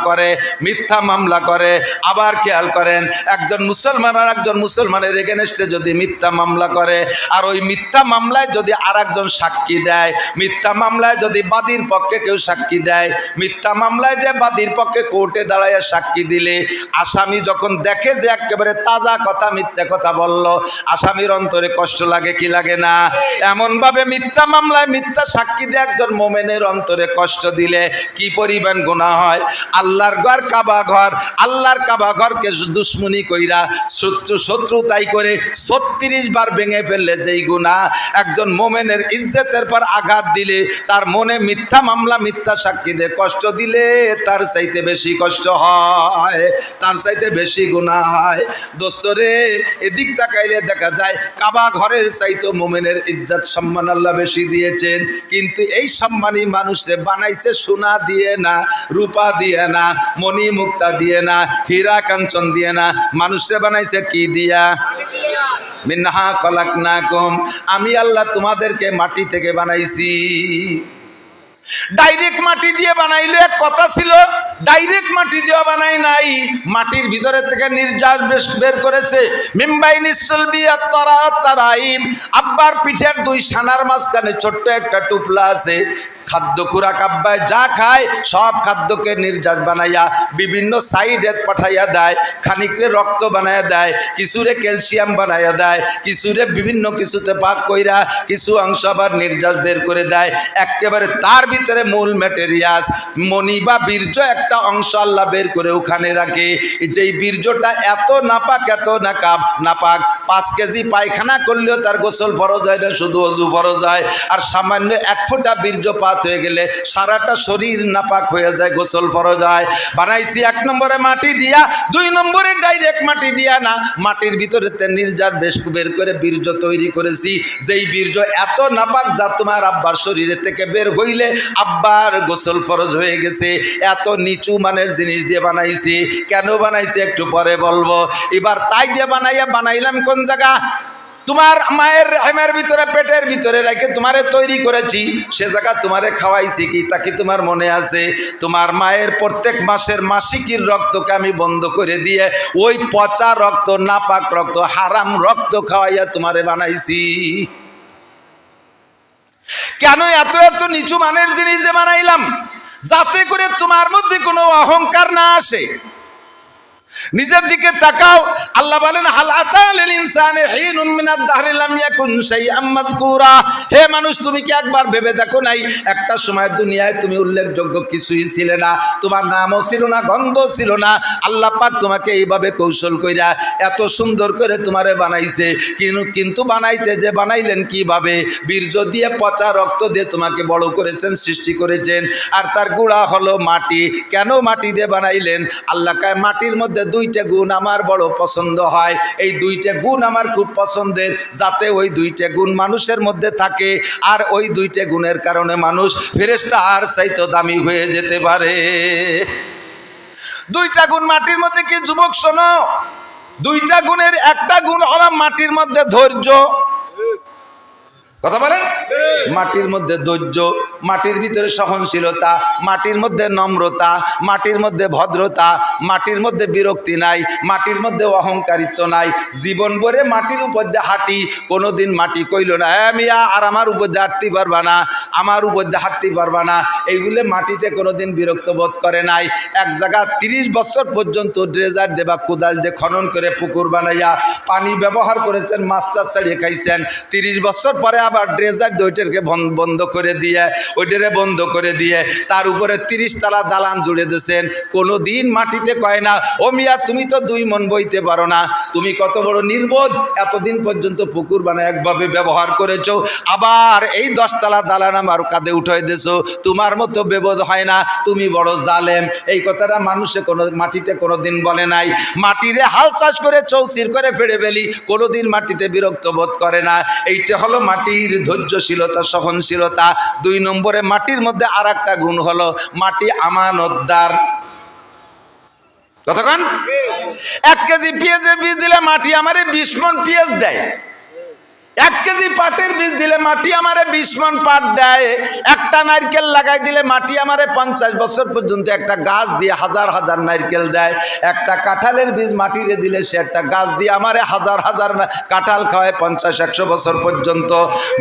করে, আবার খেয়াল করেন, একজন মুসলমান আর একজন মুসলমানের এগেনস্টে যদি মিথ্যা মামলা করে, আর ওই মিথ্যা মামলায় যদি আর একজন সাক্ষী দেয়, মিথ্যা মামলায় যদি বাদীর পক্ষে কেউ সাক্ষী দেয়, মিথ্যা মামলায় যে বাদীর পক্ষে কোর্টে দাঁড়ায় সাক্ষী দিলে আসামি যখন দেখে যে একেবারে তাজা কথা মিথ্যা কথা বলল, আসামির অন্তরে কষ্ট লাগে কি লাগে না? এমনভাবে মিথ্যা মামলায় মিথ্যা সাক্ষী দিয়ে একজন মোমেনের অন্তরে কষ্ট দিলে কি পরিমাণ গুনাহ হয়। আল্লাহর কাবা ঘরকে দুশ্মনী কইরা শত্রুতাই করে 36 বার ভেঙে ফেললে যেই গুনাহ, একজন মোমেনের ইজ্জতের পর আঘাত দিলে, তার মনে মিথ্যা মামলা মিথ্যা সাক্ষী দিয়ে কষ্ট দিলে তার চাইতে বেশি কষ্ট হয়, তার চাইতে বেশি গুনাহ হয়। দোস্তরে, এদিক তাকাইলে দেখা যায় কাবা ঘরের চাইতে মোমেনের ইজ্জত সম্মান আল্লাহ বেশি দিয়েছেন। কিন্তু এই সম্মানী মানুষে বানাইছে সোনা দিয়ে না, রূপা দিয়ে না, মণি মুক্তা দিয়ে না, হীরা কাঞ্চন দিয়ে না, মানুষে বানাইছে কি দিয়া? মিনহা খলাকনাকুম, আমি আল্লাহ তোমাদেরকে মাটি থেকে বানাইছি। ডাইরেক্ট মাটি দিয়ে বানাইলে এক কথা ছিল, ডাইরেক্ট মাটি দিয়ে বানাই নাই, মাটির ভিতরে থেকে নির্যাস বের করেছে। মিম্বাই নিসলবিয়া তারাইম, আব্বার পিঠের 2 সানার মাঝখানে ছোট্ট একটা টুপলা আছে। খাদ্য খুরাক আব্বায় যা খায় সব খাদ্যকে নির্যাস বানাইয়া বিভিন্ন সাইডে পাঠাইয়া দেয়। খানিকরে রক্ত বানাইয়া দেয়, কিছুরে ক্যালসিয়াম বানাইয়া দেয়, কিছুরে বিভিন্ন কিছুতে পাক কইরা কিছু অংশ আবার নির্যাস বের করে দেয়। একেবারে তার ভিতরে মূল ম্যাটেরিয়াস মণি বা বীর্য একটা অংশ আল্লাহ বের করে ওখানে রাখে। যেই বীর্যটা এত নাপাক, এত নাপাক, 5 কেজি পায়খানা করলেও তার গোসল ফরজ হয় না, শুধু অজু ফরজ হয়। আর সামান্য 1 ফোঁটা বীর্যপাত হয়ে গেলে সারাটা শরীর নাপাক হয়ে যায়, গোসল ফরজ হয়। বানাইছি 1 নম্বরে মাটি দিয়া, 2 নম্বরে ডাইরেক্ট মাটি দিয়া না, মাটির ভিতরে নির্যাস বের করে বীর্য তৈরি করেছি। যেই বীর্য এত নাপাক যা তোমার আব্বার শরীরে থেকে বের হইলে আব্বার গোসল ফরজ হয়ে গেছে। এত নিচু মানের জিনিস দিয়ে বানাইছি। কেন বানাইছি একটু পরে বলবো। এবার তাই দিয়ে বানাইলাম কোন জায়গা? তোমার মায়ের হেমের ভিতরে, পেটের ভিতরে রেখে তোমারে তৈরি করেছি, সে জায়গা তোমারে খাওয়াইছি কি তা কি তোমার মনে আছে? তোমার মায়ের প্রত্যেক মাসের মাসিকের রক্তকে আমি বন্ধ করে দিয়ে ওই পচা রক্ত, নাপাক রক্ত, হারাম রক্ত খাওয়াইয়া তোমারে বানাইছি। কেন এত নিচু মানের জিনিস দিয়ে বানাইলাম? যাতে করে তোমার মধ্যে কোনো অহংকার না আসে। নিজের দিকে তাকাও। আল্লাহ বলেন, হাল আতাল ইনসানে হিনুম মিনাদ দাহরি লাম ইয়াকুন শাইআম মাযকুরা। হে মানুষ, তুমি কি একবার ভেবে দেখো নাই একটা সময় দুনিয়ায় তুমি উল্লেখযোগ্য কিছুই ছিলে না, তোমার নামও ছিল না, গন্ধ ছিল না। আল্লাহ পাক তোমাকে এইভাবে কৌশল কইরা এত সুন্দর করে তোমারে বানাইছে। কিন্তু বানাইতে যে বানাইলেন কিভাবে? বীর্য দিয়ে, পচা রক্ত দিয়ে তোমাকে বড় করেছেন, সৃষ্টি করেছেন। আর তার গুঁড়া হলো মাটি। কেন মাটি দিয়ে বানাইলেন? আল্লাহ কয়, মাটির মধ্যে 2টা গুণ আমার বড় পছন্দ হয়। এই 2টা গুণ আমার খুব পছন্দের, যাতে ওই 2টা গুণ মানুষের মধ্যে থাকে। আর ওই 2টা গুণের কারণে মানুষ ফেরেশতা আর চাইতে দামি হয়ে যেতে পারে। 2টা গুণ মাটির মধ্যে কি যুবক শোনো? 2টা গুণের একটা গুণ হলো মাটির মধ্যে ধৈর্য। কথা বলেন? মাটির মধ্যে ধৈর্য, মাটির ভিতরে সহনশীলতা, মাটির মধ্যে নম্রতা, মাটির মধ্যে ভদ্রতা, মাটির মধ্যে বিরক্তি নাই, মাটির মধ্যে অহংকারিত্ব নাই। জীবন ভরে মাটির উপর দিয়ে হাঁটি, কোনোদিন মাটি কইল না মিয়া আর আমার উপর দিয়ে হাঁটতে পারবা না, আমার উপর দিয়ে হাঁটতে পারবা না। এইগুলো মাটিতে কোনোদিন বিরক্ত বোধ করে নাই। এক জায়গা 30 বছর পর্যন্ত ড্রেজার দেবা কোদাল দিয়ে খনন করে পুকুর বানাইয়া পানি ব্যবহার করেছেন, মাস্টার ছাড়িয়ে খাইছেন। 30 বছর পরে আবার ড্রেজার ওইটাকে বন্ধ করে দিয়ে, ওইটারে বন্ধ করে দিয়ে তার উপরে 30 তলা দালান জুড়ে দিয়েছেন। কোনো দিন মাটিতে কয় না, ও মিয়া তুমি তো 2 মন বইতে পারো না, তুমি কত বড় নির্বোধ, এতদিন পর্যন্ত পুকুর বানায় একভাবে ব্যবহার করেছো, আবার এই 10 তলা দালান আমার কাঁধে উঠাই দিয়েছো, তোমার মতো বেবোধ হয় না, তুমি বড় জালেম। এই কথাটা মানুষে কোনো মাটিতে কোনো দিন বলে নাই। মাটিরে হাল চাষ করে চৌচির করে ফেড়ে ফেলি, কোনোদিন মাটিতে বিরক্ত বোধ করে না। এইটা হলো মাটির ধৈর্যশীলতা, সহনশীলতা। 2 নম্বরে মাটির মধ্যে আর একটা গুণ হলো মাটি আমানতদার। কতক্ষণ? 1 কেজি পেঁয়াজের বীজ দিলে মাটি আমারে 20 মণ পেঁয়াজ দেয়। 1 কেজি পাটের বীজ দিলে মাটি আমারে 20 মণ পাট দেয়। একটা নারকেল লাগাই দিলে মাটি আমারে 50 বছর পর্যন্ত একটা গাছ দিয়ে হাজার হাজার নারকেল দেয়। একটা কাঁঠালের বীজ মাটিরে দিলে সে একটা গাছ দিয়ে আমারে হাজার হাজার কাঁঠাল খাওয়ায় 50-100 বছর পর্যন্ত।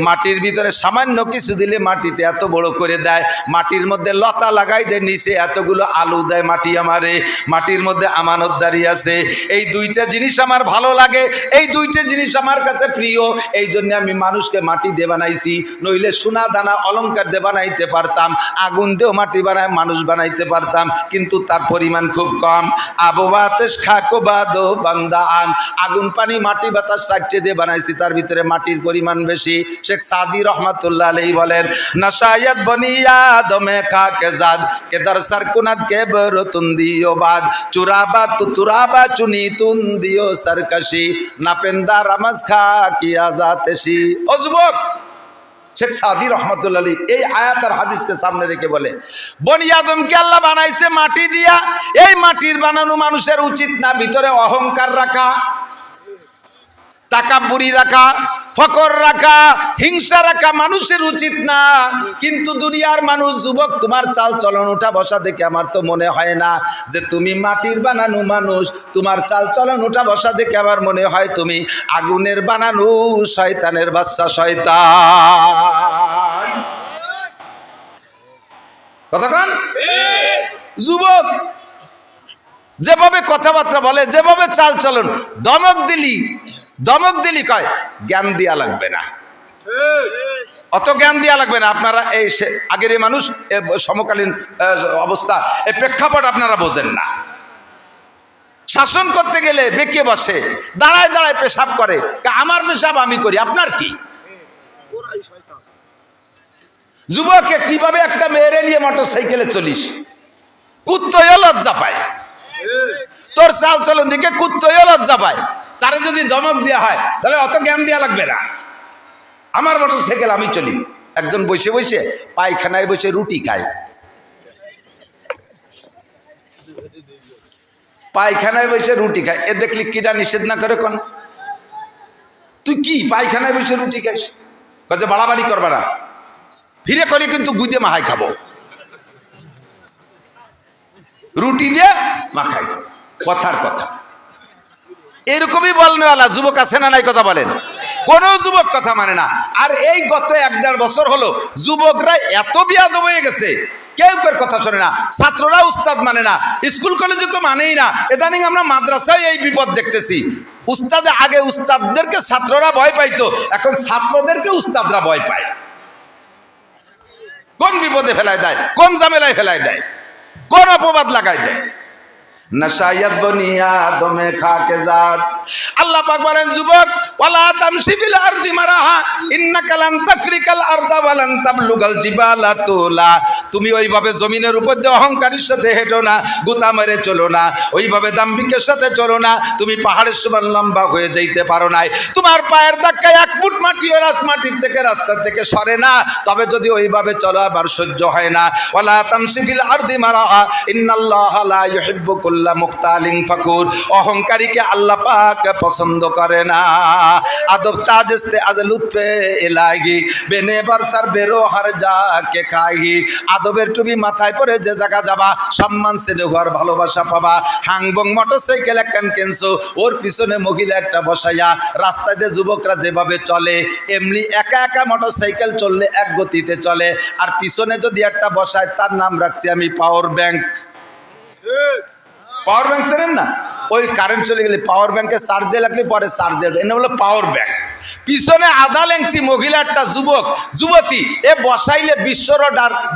মাটির ভিতরে সামান্য কিছু দিলে মাটিতে এত বড় করে দেয়। মাটির মধ্যে লতা লাগাই দেয়, নিচে এতগুলো আলু দেয় মাটি আমারে। মাটির মধ্যে আমানতদারি আছে। এই 2টা জিনিস আমার ভালো লাগে, এই 2টা জিনিস আমার কাছে প্রিয়। এই জন্য আমি মানুষকে মাটি দিয়ে বানাইছি, নইলে সোনা দানা অলংকার দিয়ে বানাইতে পারতাম, আগুন দিয়েও মাটি বানায় মানুষ বানাইতে পারতাম, কিন্তু তার পরিমাণ খুব কম। আবু বাতাস খাকো বাদো বান্দা আন, আগুন পানি মাটি বাতাস 4টে দিয়ে বানাইছি, তার ভিতরে মাটির পরিমাণ বেশি। শেখ সাদি রহমাতুল্লাহ আলাইহি বলেন, নাশায়াত বনিয়া দমে খাকে জাদ কেদার সারকুনাত কে বরতুন দিও বাদ চুরাবা তুরাবা চুনি তুন দিও সরকশি নাপেন্দা রামাজ খা কি আজাতেশি। ও যুবক, শেখ সাদি রহমাতুল্লাহ আলাইহি এই আয়াত আর হাদিসকে সামনে রেখে বলে, বনি আদমকে আল্লাহ বানাইছে মাটি দিয়া। এই মাটির বানানো মানুষের উচিত না ভিতরে অহংকার রাখা, তাকাব্বুরি রাখা, ফকর রাখা, হিংসা রাখা মানুষের উচিত না। কিন্তু দুনিয়ার মানুষ, যুবক, তোমার চাল চলন উঠা বসা দেখে আমার তো মনে হয় না যে তুমি মাটির বানানো মানুষ। তোমার চাল চলন উঠা বসা দেখে আমার মনে হয় তুমি আগুনের বানানো শয়তানের বাচ্চা, শয়তান। কতক্ষণ? যুবক যেভাবে কথাবার্তা বলে, যেভাবে চাল চলন, দমক দিলি কয় জ্ঞান দিয়া লাগবে না, অত জ্ঞান দিয়া লাগবে না। আপনারা এই আগের এই মানুষ সমকালীন অবস্থা, এই প্রেক্ষাপট আপনারা বোঝেন না। শাসন করতে গেলে বেঁকে বসে, দাঁড়ায় দাঁড়ায় পেশাব করে, আমার পেশাব আমি করি, আপনার কি? যুবকে কিভাবে একটা মেয়েরে নিয়ে মোটর সাইকেলে চলিস, কুত্তয়ও লজ্জা পায়। তোর চাল চলন দিকে কুত্তয়ও লজ্জা পায়। তারে যদি ধমক দেওয়া হয় তাহলে অত জ্ঞান দেওয়া লাগবে না। আমার মোটর সাইকেল আমি চলি। একজন বসে বসে পায়খানায় বসে রুটি খায়, পায়খানায় বসে রুটি খায়। এ দেখলি কিরা নিষেধ না করে কোন? তুই কি পায়খানায় বসে রুটি খাইস? কাজে বাড়াবাড়ি করবা না, ফিরে করি কিন্তু গুদে মাহাই খাবো, রুটি দিয়ে মাখাই খাবো। কথার কথা এরকমই বলনেওয়ালা যুবক আছে না নাই? কথা বলেন। কোনো যুবক কথা মানে না। আর এই গত 1-1.5 বছর হলো যুবকরা এত বিয়াদব হয়ে গেছে, কেউ কেউ কথা শোনে না। ছাত্ররা উস্তাদ মানে না, স্কুল কলেজে তো মানেই না। ইদানিং আমরা মাদ্রাসায় এই বিপদ দেখতেছি। আগে উস্তাদদেরকে ছাত্ররা ভয় পাইতো, এখন ছাত্রদেরকে উস্তাদরা ভয় পায়। কোন বিপদে ফেলায় দেয়, কোন ঝামেলায় ফেলায় দেয়, কোন অপবাদ লাগাই দেয়। নাশায়াত বনিয়া দমে খাকে জাত। আল্লাহ পাক বলেন, যুবক, ওয়ালা তামশি ফিল আরদি মারাহা ইন্নাকা লান তাকরিকাল আরদা ওয়া লান তাবলুগাল জিবালা তুলা। তুমি ওইভাবে জমিনের উপর দিয়ে অহংকারের সাথে হেঁটো না, গুতা মেরে চলো না, ওইভাবে দাম্ভিকের সাথে চলো না। তুমি পাহাড়ের সমান লম্বা হয়ে যাইতে পারো নাই। তোমার পায়ের ধাক্কায় 1 ফুট মাটিও মাটির থেকে রাস্তা থেকে সরে না। তবে যদি ওইভাবে চলো আবার সহ্য হয় না। ওয়ালা তামশি ফিল আরদি মারাহা ইন্নাল্লাহা লা ইউহিব্বু মুখতালিন ফাকুর। অহংকারীকে আল্লাহ পাক পছন্দ করে না। আদব তাজস্তে আজ লুৎফে ইলাহি বেনে বরসার বেরো হার যা কে খাহি। আদবের টুপি মাথায় পরে যে জায়গা যাবা, সম্মান স্নেহ আর ভালোবাসা পাবা। হাংবং মোটরসাইকেল একখান কেনছো, ওর পিছনে মহিলা একটা বসাইয়া। রাস্তায় দিয়ে যুবকরা যেভাবে চলে, এমনি একা একা মোটরসাইকেল চললে এক গতিতে চলে। আর পিছনে যদি একটা বসায়, তার নাম রাখছি আমি পাওয়ার ব্যাংক। পাওয়ার ব্যাংক চেনেন না? ওই কারেন্ট চলে গেলে পাওয়ার ব্যাংকে চার্জ দিয়ে লাগলে পরে চার্জ দিয়ে দেয়, হলো পাওয়ার ব্যাংক। পিছনে আধা ল্যাংটি মহিলা একটা যুবতী, এ বসাইলে বিশ্বর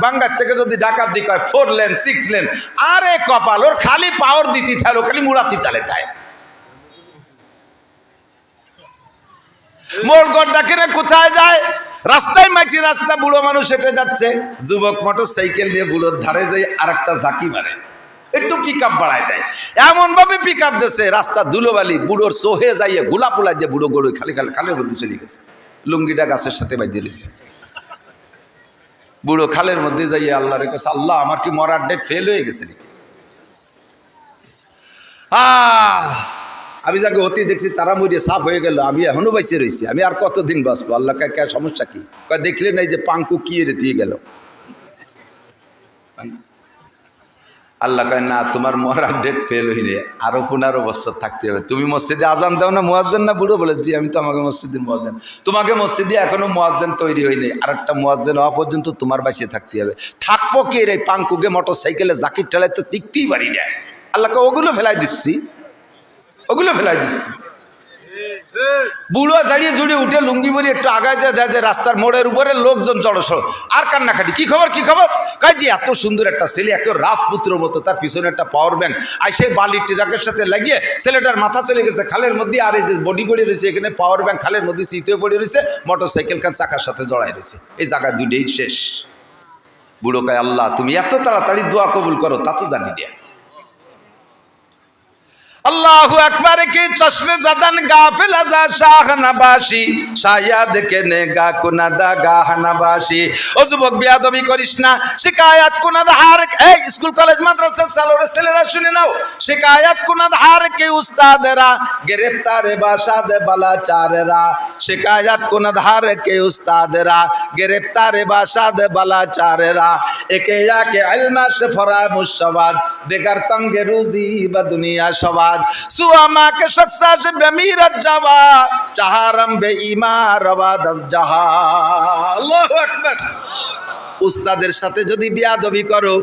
বাঙ্গার থেকে যদি ডাকাত দিক হয় 4 লেন 6 লেন, আরে কপাল, ওর খালি পাওয়ার দিতে থাকলো, খালি মুড়াতি তালে তাই। মোর গড় কেনে কোথায় যায়? রাস্তায় মাটি রাস্তা, বুড়ো মানুষ হেঁটে যাচ্ছে, যুবক মোটর সাইকেল নিয়ে বুড়োর ধারে যাই আর একটা ঝাঁকি মারে, একটু পিক আপ বাড়ায় দেয়। এমন ভাবে পিক আপ দিয়েছে, রাস্তা ধুলোবালি, বুড়োর সোহে যাইয়ে গোলা পোলা দিয়ে বুড়ো গড়ে খালের মধ্যে চলে গেছে। লুঙ্গিটা গাছের সাথে বাঁধিয়ে দিয়েছে। বুড়ো খালের মধ্যে যাইয়ে আল্লাহর কাছে, আল্লাহ আমার কি মরার ডেট ফেল হয়ে গেছে নাকি? আমি যাকে অতি দেখছি তারা মরিয়ে সাফ হয়ে গেল, আমি এখনো বাইসে রয়েছি, আমি আর কতদিন বাঁচবো? আল্লাহ কে সমস্যা কি? কয় দেখলে নাই যে পাঙ্কু কি রেতিয়ে গেল। আল্লাহ কয় না, তোমার মরার ডেট ফেল হইলে আরো 15 বছর থাকতে হবে। তুমি মসজিদে আজান দাও না, মুয়াজ্জিন না বুড়ো? বলে জি, আমি তো আমাকে মসজিদের মুয়াজ্জিন। তোমাকে মসজিদে এখনো মুয়াজ্জিন তৈরি হয়নি, আর একটা মুয়াজ্জিন হওয়া পর্যন্ত তোমার বাঁচিয়ে থাকতে হবে। থাকবো কে রে? পাঙ্কুকে মোটর সাইকেলে জাকির ঠেলায় তো টিকতেই পারি না। আল্লাহকে ওগুলো ফেলাই দিচ্ছি, ওগুলো ফেলাই দিচ্ছি। বুড়ো জাড়িয়ে জুড়িয়ে উঠে লুঙ্গি পরি একটু আগায় যায়, দেয় যে রাস্তার মোড়ের উপরে লোকজন জড়সড়, আর কান্নাকাটি। কি খবর, কি খবর? কাজ যে এত সুন্দর একটা ছেলে, এত রাজপুত্র মতো, তার পিছনে একটা পাওয়ার ব্যাংক, আর সেই বালির ট্রাকের সাথে লাগিয়ে ছেলেটার মাথা চলে গেছে খালের মধ্যে, আর এই যে বডি পড়ে রয়েছে এখানে, পাওয়ার ব্যাংক খালের মধ্যে চিতে পড়ে রয়েছে, মোটর সাইকেল কার চাকার সাথে জড়াই রয়েছে। এই জায়গা দুইটাই শেষ। বুড়ো কয় আল্লাহ তুমি এত তাড়াতাড়ি দোয়া কবুল করো তা তো জানি না। अल्लाहु अकबर की चश्मे जदन गाफिल जा शाह नबाशी शायद के नेगा कुनदा गाह नबाशी। ओ যুবক বিয়াদবি করিস না, শিকায়াত কুনাদ হার। এই স্কুল কলেজ মাদ্রাসা সালোরে ছেলেরা শুনে নাও, শিকায়াত কুনাদ হার কে উস্তাদেরা গ্রেফতারে বাসাদে বালাচারেরা। শিকায়াত কুনাদ হার কে উস্তাদেরা গ্রেফতারে বাসাদে বালাচারেরা। একে ইয়াকে ইলমা সে ফরামুশ সওয়াদ দেগার তঙ্গে রুজি বা দুনিয়া সওয়াদ। सुआमा के शख्सा से बेमीरत जवा चाहरम बे ईमा रवा दस जहा। अल्लाहु अकबर। উস্তাদের সাথে যদি বিয়াদবি করো,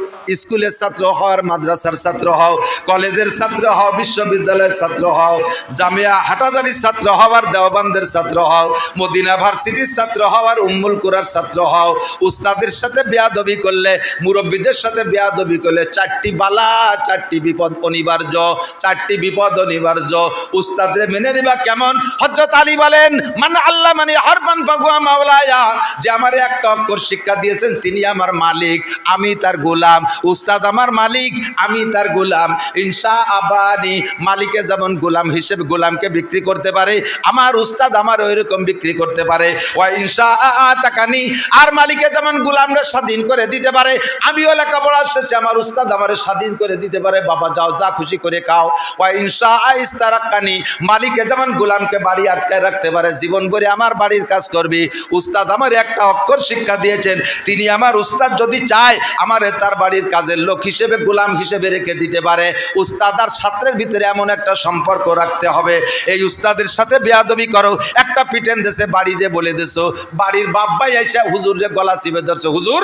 স্কুলের ছাত্র হও আর মাদ্রাসার ছাত্র হও, কলেজের ছাত্র হও, বিশ্ববিদ্যালয়ের ছাত্র হও, জামিয়া হাটাজারির ছাত্র হও আর দেওবান্দের ছাত্র হও, মদিনা ভার্সিটির ছাত্র হও আর উম্মুল কুরার ছাত্র হও, উস্তাদের সাথে বিয়াদবি করলে, মুরব্বীদের সাথে বিয়াদবি করলে 4টি বালা 4টি বিপদ অনিবার্য, 4টি বিপদ অনিবার্য। উস্তাদের মেনে নিবা কেমন? হযরত আলী বলেন মান আল্লাহ মানে হারবান ফাগুয়া মাওলায়া, যে আমারে একটা অক্ষর শিক্ষা দিয়েছেন তিনি আমার মালিক, আমি তার গোলাম। উস্তাদ আমার মালিক, আমি তার গোলাম। ইনশা আবানি, মালিকে যেমন গোলাম হিসেবে গোলামকে বিক্রি করতে পারে, আমার উস্তাদ আমার ওইরকম বিক্রি করতে পারে। ওয়া ইনশা আতাকানি, আর মালিকে যেমন গোলামরা স্বাধীন করে দিতে পারে, আমিও লেখাপড়া শেষে আমার উস্তাদ আমার স্বাধীন করে দিতে পারে, বাবা যাও যা খুশি করে খাও। ওয়া ইনশা ইস্তারাকানি, মালিকে যেমন গোলামকে বাড়ি আটকায় রাখতে পারে, জীবন ভরে আমার বাড়ির কাজ করবি। উস্তাদ আমার একটা অক্ষর শিক্ষা দিয়েছেন, তিনি আমার উস্তাদ যদি চায় আমারে তার বাড়ির কাজের লোক হিসেবে গোলাম হিসেবে রেখে দিতে পারে। উস্তাদ আর ছাত্রের ভিতরে এমন একটা সম্পর্ক রাখতে হবে। এই উস্তাদের সাথে বেয়াদবি করো, একটা পিটেন দেশে বাড়ি যে বলে দেছো, বাড়ির বাপ ভাই এসে হুজুরের গলা চিপে ধরছে, হুজুর।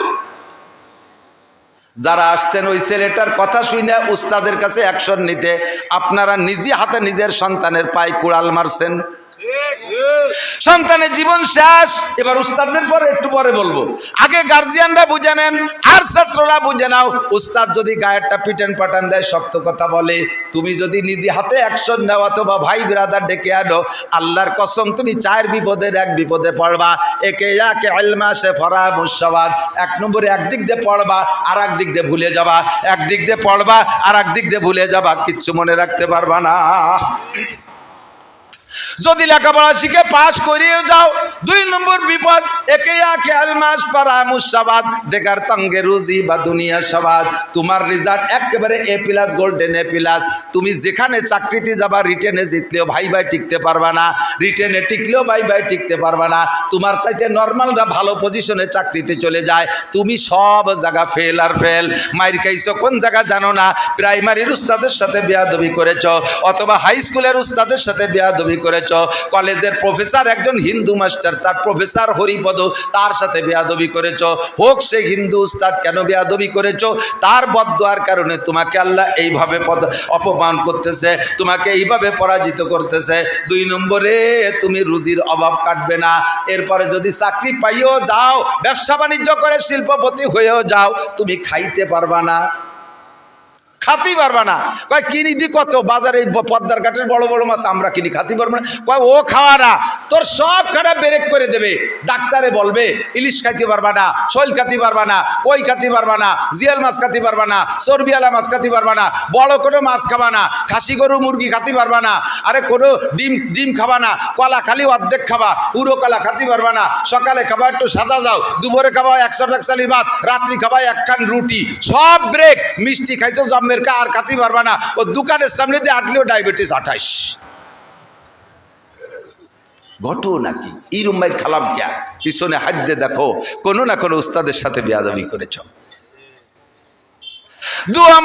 যারা আসছেন ওই ছেলেটার কথা শুনে উস্তাদের কাছে অ্যাকশন নিতে, আপনারা নিজে হাতে নিজের সন্তানের পায়ে কুড়াল মারছেন। সন্তানের জীবন শেষ। এবার উস্তাদদের পরে একটু পরে বলবো, আগে গার্জিয়ানরা বুঝে নেন আর ছাত্ররা বুঝে নাও। উস্তাদ যদি গায়েরটা পিটান পাটান দেয়, শক্ত কথা বলে, তুমি যদি নিজে হাতে অ্যাকশন নাও অথবা ভাই বিরাদার ডেকে আনো, আল্লাহর কসম তুমি 4 বিপদের 1 বিপদে পড়বা। একে ইয়াকে ইলমা সে ফরামুশ সওয়াদ। 1 নম্বরে একদিক দিয়ে পড়বা আর একদিক দিয়ে ভুলে যাবা, একদিক দিয়ে পড়বা আর একদিক দিয়ে ভুলে যাবা, কিচ্ছু মনে রাখতে পারবা না। যদি লেখাপড়া শিখে পাস করিয়ে যাও, 2 নম্বর বিপদ, একে ইয়াকে আলমাস ফারামুশ সাবাদ দেগার তঙ্গে রুজি বা দুনিয়া সবাদ। তোমার রেজাল্ট একেবারে A+ গোল্ডেন A+। তুমি যেখানে চাকরিতে যাবা, রিটেনে জিতলেও ভাই ভাই টিকতে পারবা না, রিটেনে টিকলেও ভাই ভাই টিকতে পারবা না। তোমার চাইতে নর্মালরা ভালো পজিশনে চাকরিতে চলে যায়, তুমি সব জায়গা ফেল আর ফেল। মাইর খাইছো কোন জায়গা জানো না, প্রাইমারির উস্তাদের সাথে বেয়াদবি করেছ, অথবা হাই স্কুলের উস্তাদের সাথে বেয়াদবি করেছ, কলেজের প্রফেসর একজন হিন্দু মাস্টার, তার প্রফেসর হরিপদ, তার সাথে বেয়াদবি করেছ। হোক সে হিন্দু উস্তাদ, কেন বেয়াদবি করেছ? তার বদদুয়ার কারণে তোমাকে আল্লাহ এইভাবে অপমান করতেছে, তোমাকে এইভাবে পরাজিত করতেছে। 2 নম্বরে তুমি রুজির অভাব কাটবে না। এরপরে যদি চাকরি পাইও যাও, ব্যবসা বাণিজ্য করে শিল্পপতি হয়েও যাও, তুমি খাইতে পারবা না, খাতেই পারবা না। কয় কিনি দি কত, বাজারে পদ্মার ঘাটের বড় বড় মাছ আমরা কিনি, খাতে পারবো না। কয় ও খাওয়া না, তোর সব খারাপ ব্রেক করে দেবে। ডাক্তারে বলবে ইলিশ খাইতে পারবা না, শৈল খাতে পারবা না, কই খাতে পারবা না, জিয়াল মাছ খাতে পারবা না, চর্বিওয়ালা মাছ খাতে পারবা না, বড় কোনো মাছ খাবা না, খাসি গরু মুরগি খাতে পারবা না, আরে কোনো ডিম খাবা না, কলা খালি অর্ধেক খাবা, পুরো কলা খাতে পারবা না। সকালে খাবা একটু সাদা যাও, দুপুরে খাবা 100 টাকসালির ভাত, রাত্রি খাবা 1 খান রুটি, সব ব্রেক। মিষ্টি খাইছো জন্মের রকমের আর খাতি পারবা না, ও দোকানের সামনে দিয়ে আটলেও ডায়াবেটিস 28। ঘটো নাকি এই রুম্বাইর খালাম ক্যা, পিছনে হাত দিয়ে দেখো কোনো না কোনো উস্তাদের সাথে বেয়াদবি করেছ। দুম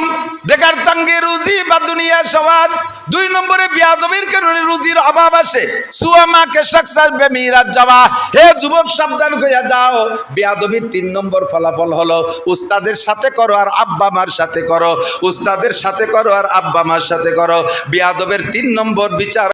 দেখার তাঙ্গে রুজি বা দুনিয়া সওয়াদ। 2 নম্বরে বেয়াদবির কারণে রুজির অভাব আসে। সুয়ামাকে সাকসাস বেমিরাজ যাওয়া। হে যুবক সাবধান হইয়া যাও, বেয়াদবির 3 নম্বর ফলাফল হলো উস্তাদের সাথে করো আর আব্বা মার সাথে করো, উস্তাদের সাথে করো আর আব্বা মার সাথে করো। বেয়াদবের 3 নম্বর বিচার